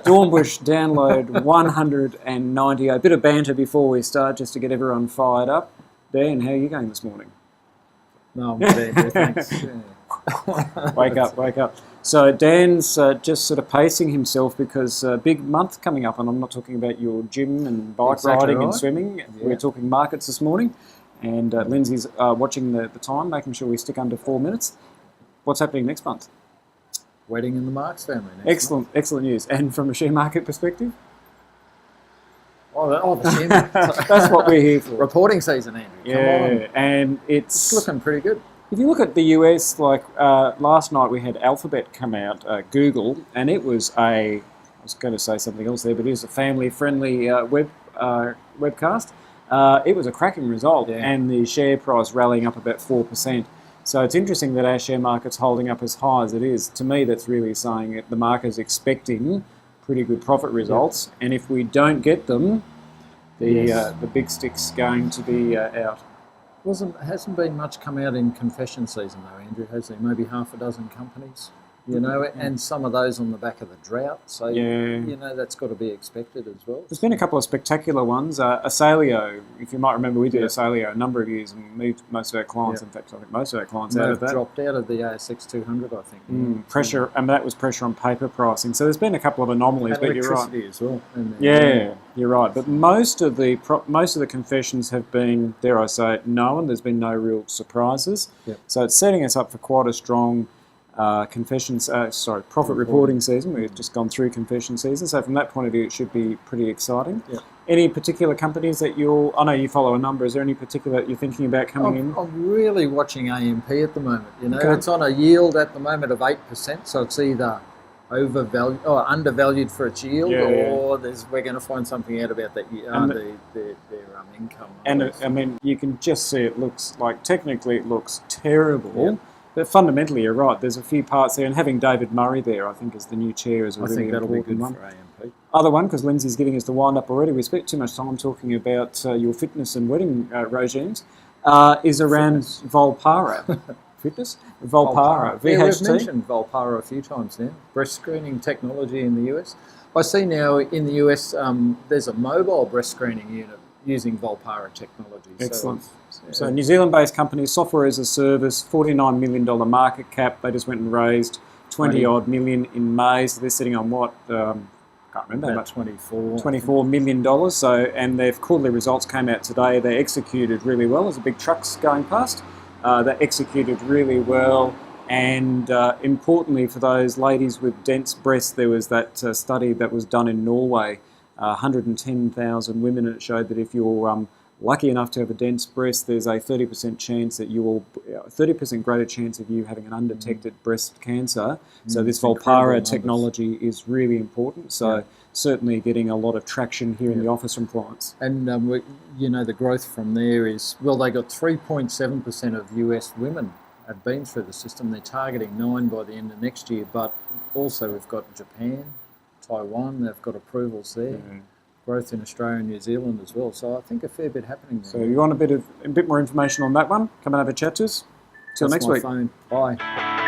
Dornbush download 190. A bit of banter before we start, just to get everyone fired up. Dan, how are you going this morning? No, I'm there, thanks. Wake up. So Dan's just sort of pacing himself because a big month coming up, and I'm not talking about your gym and bike riding and swimming. Yeah. We're talking markets this morning, and Lindsay's watching the time, making sure we stick under 4 minutes. What's happening next month? Wedding in the Marks family. Excellent news. And from a share market perspective? The share market. That's what we're here for. Reporting season, Andrew. Yeah, and it's looking pretty good. If you look at the US, like last night we had Alphabet come out, Google, and it was I was going to say something else there, but it was a family-friendly webcast. It was a cracking result, and the share price rallying up about 4%. So it's interesting that our share market's holding up as high as it is. To me, that's really saying that the market is expecting pretty good profit results, and if we don't get them, the big stick's going to be out. Hasn't been much come out in confession season though, Andrew, has there? Maybe half a dozen companies, and some of those on the back of the drought. So, that's got to be expected as well. There's been a couple of spectacular ones. Asaleo, if you might remember, we did Asaleo a number of years and moved most of our clients, in fact, I think most of our clients out of that. Dropped out of the ASX 200, I think. Pressure, and that was pressure on paper pricing. So there's been a couple of anomalies, but you're right. As well. You're right. But most of the confessions have been, dare I say it, known. There's been no real surprises. Yep. So it's setting us up for quite a strong profit reporting season. We've just gone through confession season. So from that point of view, it should be pretty exciting. Yep. Any particular companies that I know you follow a number. Is there any particular that you're thinking about coming in? I'm really watching AMP at the moment. It's on a yield at the moment of 8%. So it's either overvalued or undervalued for its yield, or we're going to find something out about that their income. And I mean, you can just see it looks like technically it looks terrible, but fundamentally you're right. There's a few parts there, and having David Murray there, I think, as the new chair is a really important one. For AMP. Other one, because Lindsay's giving us the wind up already. We spent too much time talking about your fitness and wedding regimes. Is around Volpara. Fitness? Volpara. VHT. Yeah, we've mentioned Volpara a few times now. Breast screening technology in the US. I see now in the US there's a mobile breast screening unit using Volpara technology. Excellent. So New Zealand-based company, software as a service, $49 million market cap. They just went and raised 20-odd million in May. So they're sitting on what? Can't remember. About $24 million. So, and their quarterly results came out today. They executed really well. There's a big trucks going past. They executed really well, and importantly for those ladies with dense breasts, there was that study that was done in Norway, 110,000 women, and it showed that if you're lucky enough to have a dense breast, there's a 30% chance that 30% greater chance of you having an undetected breast cancer. So this Volpara technology is really important. So certainly getting a lot of traction here in the office from clients. And the growth from there is, they got 3.7% of US women have been through the system. They're targeting 9 by the end of next year, but also we've got Japan, Taiwan, they've got approvals there. Growth in Australia and New Zealand as well. So I think a fair bit happening there. So you want a bit more information on that one? Come and have a chat to us. Till next week. Bye.